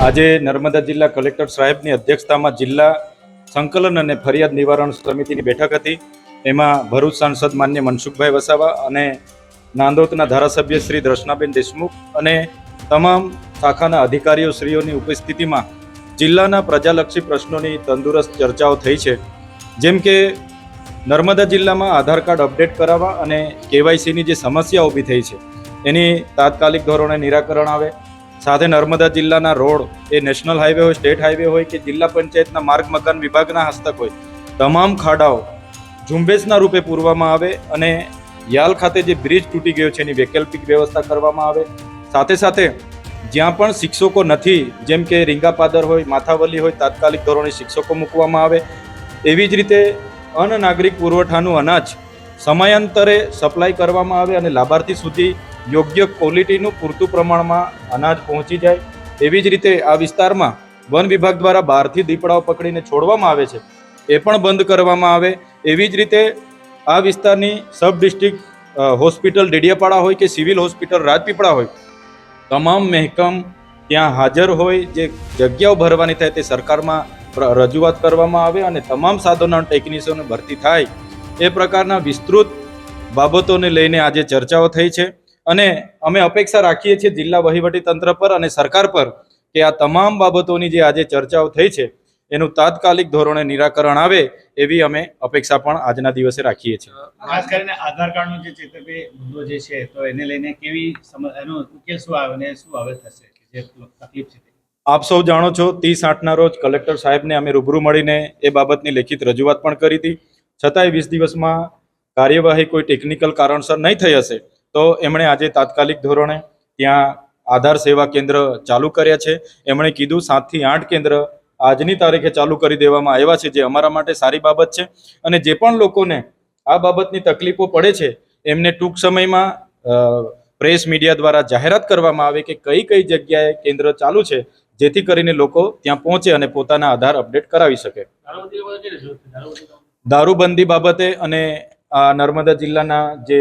આજે નર્મદા જિલ્લા કલેક્ટર સાહેબની અધ્યક્ષતામાં જિલ્લા સંકલન અને ફરિયાદ નિવારણ સમિતિની બેઠક હતી. એમાં ભરૂચ સાંસદ માન્ય મનસુખભાઈ વસાવા અને નાંદોદના ધારાસભ્ય શ્રી દર્શનાબેન દેશમુખ અને તમામ શાખાના અધિકારીઓ શ્રીઓની ઉપસ્થિતિમાં જિલ્લાના પ્રજાલક્ષી પ્રશ્નોની તંદુરસ્ત ચર્ચાઓ થઈ છે. જેમ કે નર્મદા જિલ્લામાં આધાર કાર્ડ અપડેટ કરાવવા અને કેવાયસીની જે સમસ્યા ઊભી થઈ છે એની તાત્કાલિક ધોરણે નિરાકરણ આવે. સાથે નર્મદા જિલ્લાના રોડ એ નેશનલ હાઈવે હોય, સ્ટેટ હાઈવે હોય કે જિલ્લા પંચાયતના માર્ગ મકાન વિભાગના હસ્તક હોય, તમામ ખાડાઓ ઝુંબેશના રૂપે પૂરવામાં આવે અને યાલ ખાતે જે બ્રિજ તૂટી ગયો છે એની વૈકલ્પિક વ્યવસ્થા કરવામાં આવે. સાથે સાથે જ્યાં પણ શિક્ષકો નથી, જેમ કે રીંગાપાદર હોય, માથાવલી હોય, તાત્કાલિક ધોરણે શિક્ષકો મૂકવામાં આવે. એવી જ રીતે અન્ન નાગરિક પુરવઠાનું અનાજ સમયાંતરે સપ્લાય કરવામાં આવે અને લાભાર્થી સુધી યોગ્ય ક્વોલિટીનું પૂરતું પ્રમાણમાં અનાજ પહોંચી જાય. એવી જ રીતે આ વિસ્તારમાં વન વિભાગ દ્વારા બહારથી દીપડાઓ પકડીને છોડવામાં આવે છે, એ પણ બંધ કરવામાં આવે. એવી જ રીતે આ વિસ્તારની સબ ડિસ્ટ્રિક્ટ હોસ્પિટલ ડેડિયાપાડા હોય કે સિવિલ હોસ્પિટલ રાજપીપળા હોય, તમામ મહેકમ ત્યાં હાજર હોય, જે જગ્યાઓ ભરવાની થાય તે સરકારમાં રજૂઆત કરવામાં આવે અને તમામ સાધનો ટેકનિશિયનો ભરતી થાય. એ પ્રકારના વિસ્તૃત બાબતોને લઈને આજે ચર્ચાઓ થઈ છે અને અમે અપેક્ષા રાખીએ છીએ જિલ્લા વહીવટી તંત્ર પર અને સરકાર પર કે આ તમામ બાબતોની જે આજે ચર્ચાઓ થઈ છે એનું તાત્કાલિક ધોરણે નિરાકરણ આવે એવી અમે અપેક્ષા પણ આજના દિવસે રાખીએ છીએ. ખાસ કરીને આધાર કાર્ડનો જે ચેતરભાઈ મુદ્દો જે છે તો એને લઈને કેવી એનો ઉકેલ શું આવે અને શું હવે થશે જે તકલીફ છે? આપ સૌ જાણો છો 30/8ના રોજ કલેક્ટર સાહેબને અમે રૂબરૂ મળીને એ બાબતની લેખિત રજૂઆત પણ કરી હતી. છતાંય 20 દિવસમાં કાર્યવાહી કોઈ ટેકનિકલ કારણસર નહીં થઈ હશે તો એમણે આજે તાત્કાલિક ધોરણે ત્યાં આધાર સેવા કેન્દ્ર ચાલુ કર્યા છે. એમણે કીધું 7 થી 8 કેન્દ્ર આજની તારીખે ચાલુ કરી દેવામાં આવ્યા છે, જે અમારા માટે સારી બાબત છે. અને જે પણ લોકોને આ બાબતની તકલીફો પડે છે એમને ટૂંક સમયમાં પ્રેસ મીડિયા દ્વારા જાહેરાત કરવામાં આવે કે કઈ કઈ જગ્યાએ કેન્દ્ર ચાલુ છે, જેથી કરીને લોકો ત્યાં પહોંચે અને પોતાના આધાર અપડેટ કરાવી શકે. દારૂબંધી બાબતે અને નર્મદા જિલ્લાના જે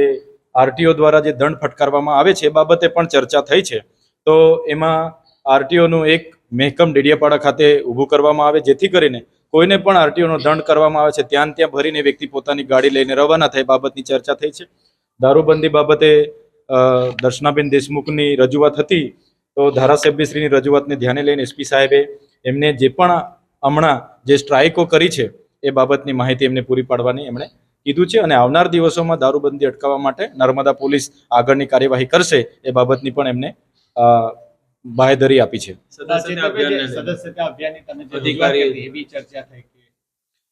આરટીઓ દ્વારા જે દંડ ફટકારવામાં આવે છે એ બાબતે પણ ચર્ચા થઈ છે. તો એમાં આરટીઓનું એક મહેકમ ડેડિયાપાડા ખાતે ઊભું કરવામાં આવે, જેથી કરીને કોઈને પણ આરટીઓનો દંડ કરવામાં આવે છે ત્યાં ભરીને વ્યક્તિ પોતાની ગાડી લઈને રવાના થાય બાબતની ચર્ચા થઈ છે. દારૂબંધી બાબતે દર્શનાબેન દેશમુખની રજૂઆત હતી, તો ધારાસભ્યશ્રીની રજૂઆતને ધ્યાને લઈને એસપી સાહેબે એમને જે પણ હમણાં જે સ્ટ્રાઇકો કરી છે એ બાબતની માહિતી એમને પૂરી પાડવાની એમણે કીધું છે અને આવનાર દિવસોમાં દારૂબંધી અટકાવવા માટે નર્મદા પોલીસ આગળની કાર્યવાહી કરશે એ બાબતની પણ એમને બાહેધરી આપી છે.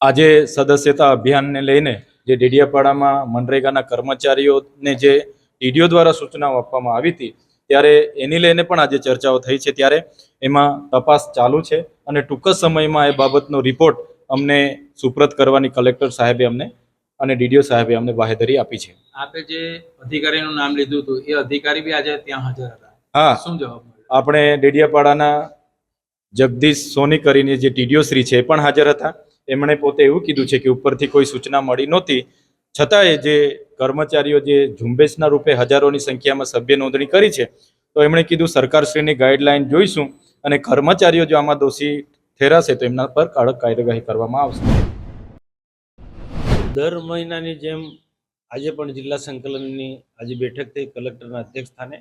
આજે સદસ્યતા અભિયાનને લઈને જે ડેડિયાપાડામાં મનરેગાના કર્મચારીઓને જે ટીડીઓ દ્વારા સૂચનાઓ આપવામાં આવી હતી ત્યારે એની લઈને પણ આજે ચર્ચાઓ થઈ છે. ત્યારે એમાં તપાસ ચાલુ છે અને ટૂંક જ સમયમાં એ બાબતનો રિપોર્ટ અમને સુપ્રત કરવાની કલેક્ટર સાહેબે અમને અને ડીડીઓ સાહેબે અમને બાહેધરી આપી છે. આપે જે અધિકારીનું નામ લીધું હતું એ અધિકારી બી આજે ત્યાં હાજર હતા. હા, શું જવાબ? આપણે ડેડિયાપાડાના જગદીશ સોની કરીને જે ટીડીઓ શ્રી છે એ પણ હાજર હતા. એમણે પોતે એવું કીધું છે કે ઉપરથી કોઈ સૂચના મળી નહોતી, છતાંય જે કર્મચારીઓ જે ઝુંબેશના રૂપે હજારોની સંખ્યામાં સભ્ય નોંધણી કરી છે તો એમણે કીધું સરકારશ્રીની ગાઈડલાઈન જોઈશું અને કર્મચારીઓ જો આમાં દોષી ઠેરાશે તો એમના પર કડક કાર્યવાહી કરવામાં આવશે. દર મહિનાની જેમ આજે પણ જિલ્લા સંકલનની આજે બેઠક થઈ કલેક્ટરના અધ્યક્ષ સ્થાને.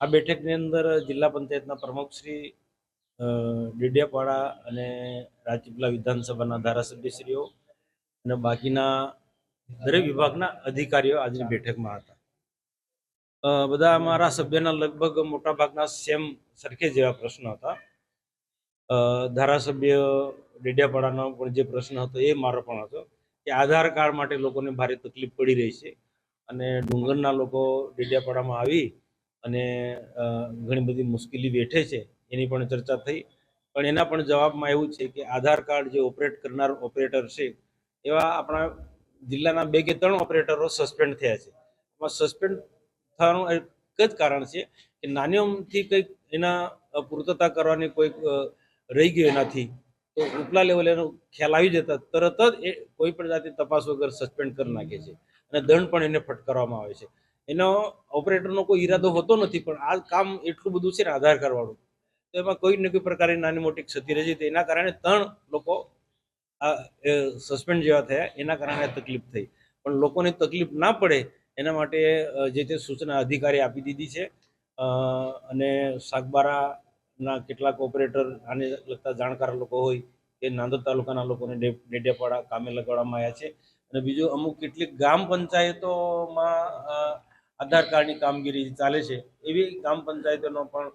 આ બેઠકની અંદર જિલ્લા પંચાયતના પ્રમુખશ્રી, ડેડિયાપાડા અને રાજપીપળા વિધાનસભાના ધારાસભ્યશ્રીઓ અને બાકીના દરેક વિભાગના અધિકારીઓ આજની બેઠકમાં હતા. બધા અમારા સભ્યના લગભગ મોટાભાગના સેમ સરખે જેવા પ્રશ્નો હતા. ધારાસભ્ય ડેડિયાપાડાનો પણ જે પ્રશ્ન હતો એ મારો પણ હતો કે આધાર કાર્ડ માટે લોકોને ભારે તકલીફ પડી રહી છે અને ડુંગરના લોકો ડેડિયાપાડામાં આવી અને ઘણી બધી મુશ્કેલી વેઠે છે એની પણ ચર્ચા થઈ. પણ એના પણ જવાબમાં એવું છે કે આધાર કાર્ડ જે ઓપરેટ કરનાર ઓપરેટર છે એવા આપણા જિલ્લાના 2 કે 3 ઓપરેટરો સસ્પેન્ડ થયા છે. એમાં સસ્પેન્ડ થવાનું એક જ કારણ છે કે નાની અમથી કંઈક એના પૂર્તતા કરવાની કોઈક રહી ગયું એનાથી, તો ઉપલા લેવલે એનો ખ્યાલ આવી જતા તરત જ એ કોઈ પણ જાતની તપાસ વગર સસ્પેન્ડ કરી નાખે છે અને દંડ પણ એને ફટકારવામાં આવે છે. એનો ઓપરેટરનો કોઈ ઈરાદો હોતો નથી, પણ આ કામ એટલું બધું છે ને આધાર કાર્ડ વાળું તો એમાં કોઈ ને કોઈ પ્રકારની નાની મોટી ક્ષતિ રહી તો એના કારણે 3 લોકો આ સસ્પેન્ડ જેવા થયા, એના કારણે તકલીફ થઈ. પણ લોકોને તકલીફ ના પડે એના માટે જે તે સૂચના અધિકારી આપી દીધી છે. અને સાગબારાના કેટલાક ઓપરેટર આને લગતા જાણકાર લોકો હોય એ નાંદોદ તાલુકાના લોકોને ડેડિયાપાડા કામે લગાડવામાં આવ્યા છે. અને બીજું અમુક કેટલીક ગ્રામ પંચાયતોમાં આધાર કાર્ડની કામગીરી ચાલે છે, એવી ગ્રામ પંચાયતોનો પણ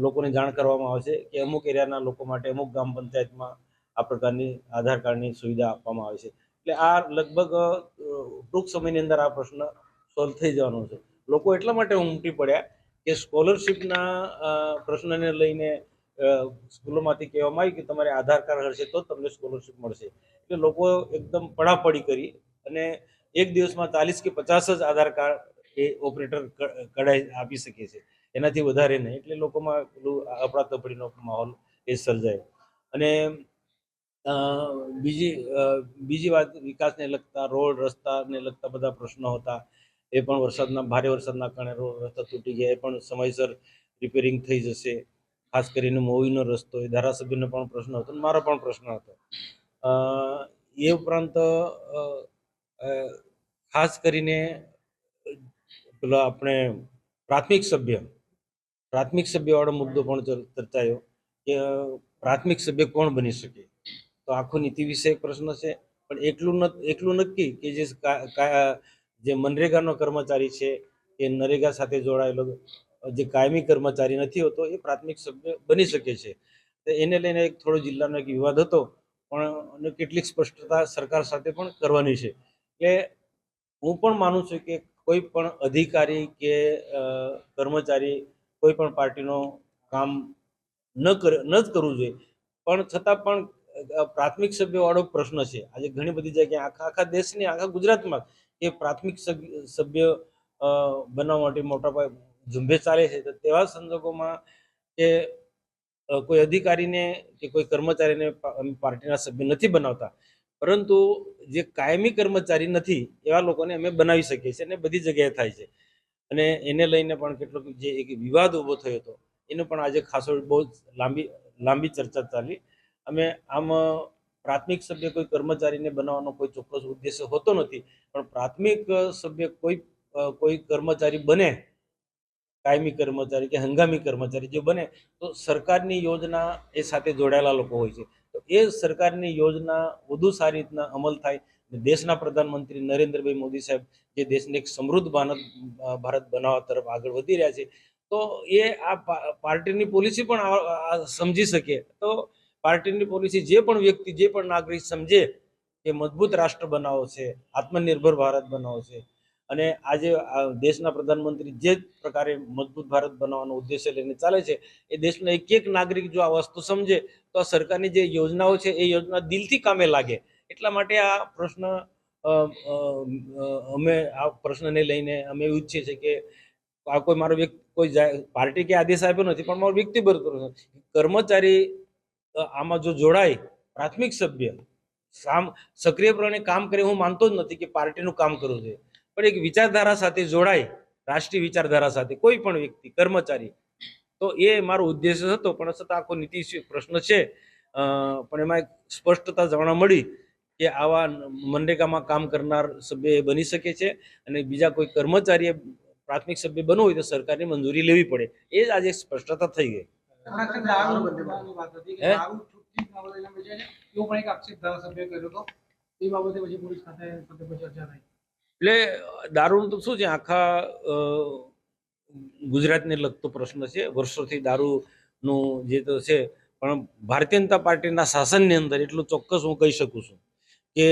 લોકોને જાણ કરવામાં આવશે કે અમુક એરિયાના લોકો માટે અમુક ગ્રામ પંચાયતમાં આ પ્રકારની આધાર કાર્ડની સુવિધા આપવામાં આવે છે. એટલે આ લગભગ ટૂંક સમયની અંદર આ પ્રશ્ન સોલ્વ થઈ જવાનો છે. લોકો એટલા માટે ઉમટી પડ્યા કે સ્કોલરશિપના પ્રશ્નને લઈને સ્કૂલોમાંથી કહેવામાં આવ્યું કે તમારે આધાર કાર્ડ હશે તો તમને સ્કોલરશિપ મળશે. એટલે લોકો એકદમ પડાપડી કરી અને એક દિવસમાં 40 કે 50 જ આધાર કાર્ડ એ ઓપરેટર કઢાઈ આપી શકે છે, એનાથી વધારે નહીં. એટલે લોકોમાં પેલું અફડાતફડીનો માહોલ એ સર્જાય. અને બીજી વાત, વિકાસને લગતા રોડ રસ્તાને લગતા બધા પ્રશ્નો હતા, એ પણ ભારે વરસાદના કારણે રોડ રસ્તા તૂટી ગયા, એ પણ સમયસર રિપેરિંગ થઈ જશે. ખાસ કરીને મોવીનો રસ્તો, એ ધારાસભ્યનો પણ પ્રશ્ન હતો, મારો પણ પ્રશ્ન હતો. એ ઉપરાંત ખાસ કરીને પેલા આપણે પ્રાથમિક સભ્યવાળો મુદ્દો પણ ચર્ચાયો કે પ્રાથમિક સભ્ય કોણ બની શકે. તો આખો નીતિ વિષયક પ્રશ્ન છે. પણ એટલું નક્કી કે જે મનરેગાનો કર્મચારી છે એ નરેગા સાથે જોડાયેલો જે કાયમી કર્મચારી નથી હોતો એ પ્રાથમિક સભ્ય બની શકે છે. તો એને લઈને એક થોડો જિલ્લાનો એક વિવાદ હતો, પણ કેટલીક સ્પષ્ટતા સરકાર સાથે પણ કરવાની છે. એટલે હું પણ માનું છું કે કોઈ પણ અધિકારી કે કર્મચારી કોઈ પણ પાર્ટીનો કામ ન જ કરવું જોઈએ, પણ છતાં પણ પ્રાથમિક સભ્યવાળો પ્રશ્ન છે. આજે ઘણી બધી જગ્યાએ આખા દેશની, આખા ગુજરાતમાં એ પ્રાથમિક સભ્ય બનાવવા માટે મોટા પાયે ઝુંબેશ ચાલે છે. તો તેવા સંજોગોમાં કે કોઈ અધિકારીને કે કોઈ કર્મચારીને પાર્ટીના સભ્ય નથી બનાવતા, પરંતુ જે કાયમી કર્મચારી નથી એવા લોકોને અમે બનાવી શકીએ છીએ, અને બધી જગ્યાએ થાય છે. અને એને લઈને પણ કેટલોક જે એક વિવાદ ઊભો થયો હતો, એનો પણ આજે ખાસો બહુ લાંબી ચર્ચા ચાલી. અમે આમ પ્રાથમિક સભ્ય કોઈ કર્મચારીને બનાવવાનો કોઈ ચોક્કસ ઉદ્દેશ્ય હોતો નથી, પણ પ્રાથમિક સભ્ય કોઈ કર્મચારી બને, કાયમી કર્મચારી કે હંગામી કર્મચારી જે બને, તો સરકારની યોજના એ સાથે જોડાયેલા લોકો હોય છે. તો એ સરકારની યોજના વધુ સારી રીતના અમલ થાય. દેશના પ્રધાનમંત્રી નરેન્દ્રભાઈ મોદી સાહેબ જે દેશને એક સમૃદ્ધ ભારત બનાવવા તરફ આગળ વધી રહ્યા છે, તો એ આ પાર્ટીની પોલિસી પણ સમજી શકે. તો પાર્ટીની પોલિસી જે પણ વ્યક્તિ, જે પણ નાગરિક સમજે કે મજબૂત રાષ્ટ્ર બનાવો છે, આત્મનિર્ભર ભારત બનાવો છે, અને આજે દેશના પ્રધાનમંત્રી જે પ્રકારે મજબૂત ભારત બનાવવાનો ઉદ્દેશ્ય લઈને ચાલે છે, એ દેશનો એક નાગરિક જો આ વસ્તુ સમજે તો આ સરકારની જે યોજનાઓ છે એ યોજના દિલથી કામે લાગે. એટલા માટે આ પ્રશ્ન અમે આ પ્રશ્નને લઈને અમે એવું ઈચ્છીએ છીએ કે આ કોઈ મારો કોઈ પાર્ટી કે આદેશ આપ્યો નથી, પણ મારો વ્યક્તિગત કર્મચારી આમાં જો જોડાય, પ્રાથમિક સભ્ય સક્રિયપણે કામ કરે, હું માનતો જ નથી કે પાર્ટીનું કામ કરવું જોઈએ, પણ એક વિચારધારા સાથે જોડાય, રાષ્ટ્રીય વિચારધારા સાથે કોઈ પણ વ્યક્તિ કર્મચારી, તો એ મારો ઉદ્દેશ્ય હતો. પણ છતાં આખો નીતિ પ્રશ્ન છે, પણ એમાં એક સ્પષ્ટતા જાણવા મળી કે આવા મનરેગામાં કામ કરનાર સભ્ય એ બની શકે છે, અને બીજા કોઈ કર્મચારીએ પ્રાથમિક સભ્ય બનવું હોય તો સરકારની મંજૂરી લેવી પડે. એ જ આજે સ્પષ્ટતા થઈ ગઈ. એટલે દારૂનું તો શું છે, આખા ગુજરાતને લગતો પ્રશ્ન છે. વર્ષોથી દારૂનું જે તો છે, પણ ભારતીય જનતા પાર્ટીના શાસનની અંદર એટલું ચોક્કસ હું કહી શકું છું કે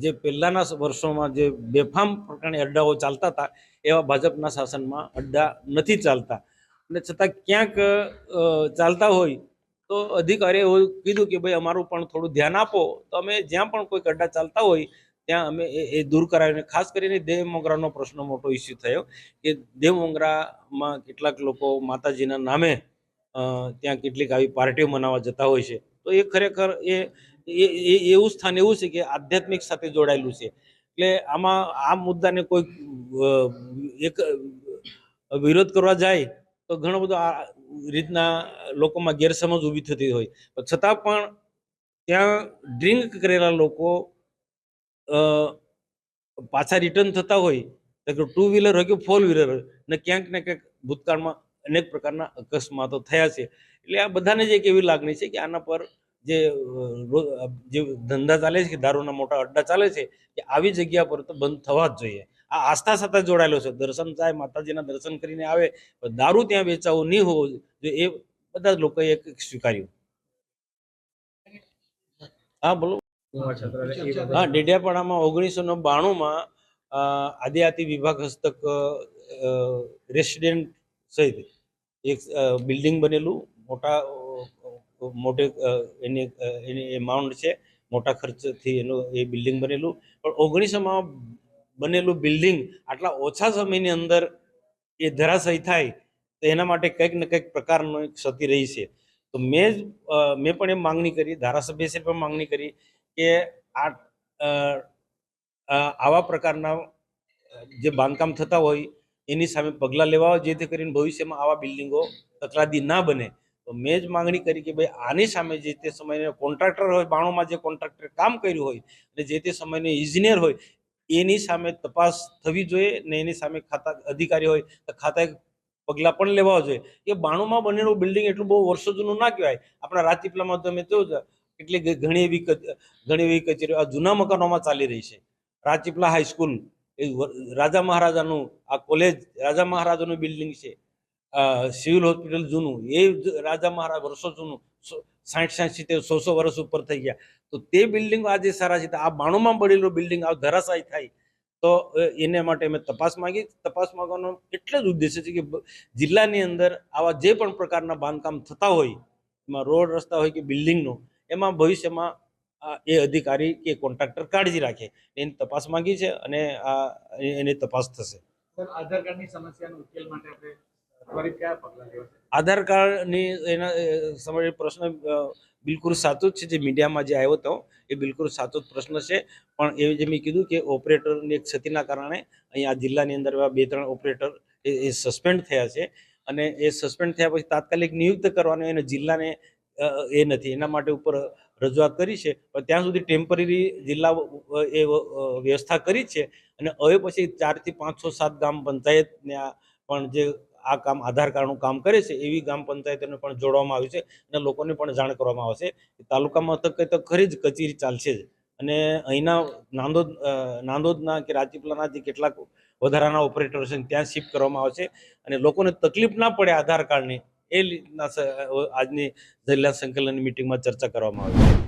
જે પહેલાના વર્ષોમાં જે બેફામ પ્રકારની અડ્ડાઓ ચાલતા હતા, એવા ભાજપના શાસનમાં અડ્ડા નથી ચાલતા. અને છતાં ક્યાંક ચાલતા હોય તો અધિકારીએ એવું કીધું કે ભાઈ અમારું પણ થોડું ધ્યાન આપો. તો અમે જ્યાં પણ કોઈ અડ્ડા ચાલતા હોય ત્યાં અમે એ દૂર કરાવીને, ખાસ કરીને દેવ મોગરાનો પ્રશ્ન મોટો ઇસ્યુ થયો કે દેવ મોગરામાં કેટલાક લોકો માતાજીના નામે ત્યાં કેટલીક આવી પાર્ટીઓ મનાવવા જતા હોય છે. તો એ ખરેખર એવું સ્થાન એવું છે કે આધ્યાત્મિક સાથે જોડાયેલું છે. એટલે આમાં આ મુદ્દાને કોઈ એક વિરોધ કરવા જાય તો ઘણો બધો રીતના લોકોમાં ગેરસમજ ઊભી થતી હોય પણ છતાં પણ ત્યાં ડ્રિંક કરેલા લોકો પાછા રિટર્ન થતા હોય તો કે ટુ વ્હીલર હોય કે ફોર વ્હીલર હોય ને ક્યાંક ને ક્યાંક ભૂતકાળમાં અનેક પ્રકારના અકસ્માતો થયા છે. એટલે આ બધાને જ એક એવી લાગણી છે કે આના પર જે જે ધંધા ચાલે છે કે દારૂના મોટા અડ્ડા ચાલે છે કે આવી જગ્યા પર તો બંધ થવા જ જોઈએ. આ આસ્થા સાથે જોડાયેલો છે. દર્શન જાય, માતાજીના દર્શન કરીને આવે, દારૂ ત્યાં વેચાવો નહીં હોવો જોઈએ એ બધા જ લોકોએ એક સ્વીકાર્યું. હા બોલો. હા, ડેડિયાપાડામાં 1992માં આદિજાતિ વિભાગ હસ્તક રેસિડેન્ટ સહિત એક બિલ્ડિંગ બનેલું. મોટે એની એમાઉન્ટ છે, મોટા ખર્ચથી એનું એ બિલ્ડિંગ બનેલું. પણ 1900માં બનેલું બિલ્ડિંગ આટલા ઓછા સમયની અંદર એ ધરાશયી થાય તો એના માટે કંઈક ને કંઈક પ્રકારની ક્ષતિ રહી છે. તો મેં પણ એમ માંગણી કરી, ધારાસભ્યશ્રી પણ માંગણી કરી કે આવા પ્રકારના જે બાંધકામ થતા હોય એની સામે પગલાં લેવા હોય, જેથી કરીને ભવિષ્યમાં આવા બિલ્ડિંગો તકરાદી ના બને. તો મેં જ માંગણી કરી કે ભાઈ આની સામે જે તે સમયે કોન્ટ્રાક્ટર હોય, 92માં જે કોન્ટ્રાક્ટરે કામ કર્યું હોય અને જે તે સમયનો ઇજનેર હોય એની સામે તપાસ થવી જોઈએ ને એની સામે ખાતા અધિકારી હોય તો ખાતાએ પગલાં પણ લેવા જોઈએ. એ 92માં બનેલું બિલ્ડિંગ એટલું બહુ વર્ષો જૂનું ના કહેવાય. આપણા રાજપીપળામાં તમે જોજો એટલે ઘણી એવી કચેરીઓ આ જૂના મકાનોમાં ચાલી રહી છે. રાજપીપળા હાઈસ્કૂલ એ રાજા મહારાજાનું, આ કોલેજ રાજા મહારાજાનું બિલ્ડિંગ છે. સિવિલ હોસ્પિટલ જૂનું, એ રાજા મહારાજ વર્ષો જૂનું, 60-70 100 વર્ષ ઉપર થઈ ગયા. તો તે બિલ્ડિંગ આજે સારા છે. આ 92માં બનેલું બિલ્ડિંગ આ ધરાશાયી થાય તો એને માટે અમે તપાસ માંગી. તપાસ માંગવાનો એટલે જ ઉદ્દેશ્ય છે કે જિલ્લાની અંદર આવા જે પણ પ્રકારના બાંધકામ થતા હોય, એમાં રોડ રસ્તા હોય કે બિલ્ડિંગનો, એમાં ભવિષ્યમાં એ અધિકારી કે કોન્ટ્રાક્ટર કાળજી રાખે એની તપાસ માંગી છે અને એની તપાસ થશે. આધાર કાર્ડની સમસ્યાનો ઉકેલ માટે આપણે ત્વરિત કયા પગલાં લેવા છે? આધાર કાર્ડની એના સમય પ્રશ્ન બિલકુલ સાચો જ છે. જે મીડિયામાં જે આવ્યો હતો એ બિલકુલ સાચો જ પ્રશ્ન છે. પણ એ જે મેં કીધું કે ઓપરેટરની એક ક્ષતિના કારણે અહીંયા જિલ્લાની અંદર 2-3 ઓપરેટર એ સસ્પેન્ડ થયા છે અને એ સસ્પેન્ડ થયા પછી તાત્કાલિક નિયુક્ત કરવાનો એને જિલ્લાને એ નથી, એના માટે ઉપર રજૂઆત કરી છે. પણ ત્યાં સુધી ટેમ્પરરી જિલ્લા એ વ્યવસ્થા કરી છે અને હવે પછી 4 થી 5, 6, 7 ગામ પંચાયતને પણ જે આ કામ આધાર કાર્ડનું કામ કરે છે એવી ગ્રામ પંચાયતોને પણ જોડવામાં આવ્યું છે અને લોકોને પણ જાણ કરવામાં આવશે. તાલુકા મથકે તો ખરી જ કચેરી ચાલશે જ અને અહીંના નાંદોદના કે રાજપીપળાના જે કેટલાક વધારાના ઓપરેટર છે ત્યાં શિફ્ટ કરવામાં આવશે અને લોકોને તકલીફ ના પડે આધાર કાર્ડની એ રીતના આજની જિલ્લા સંકલનની મિટિંગમાં ચર્ચા કરવામાં આવી છે.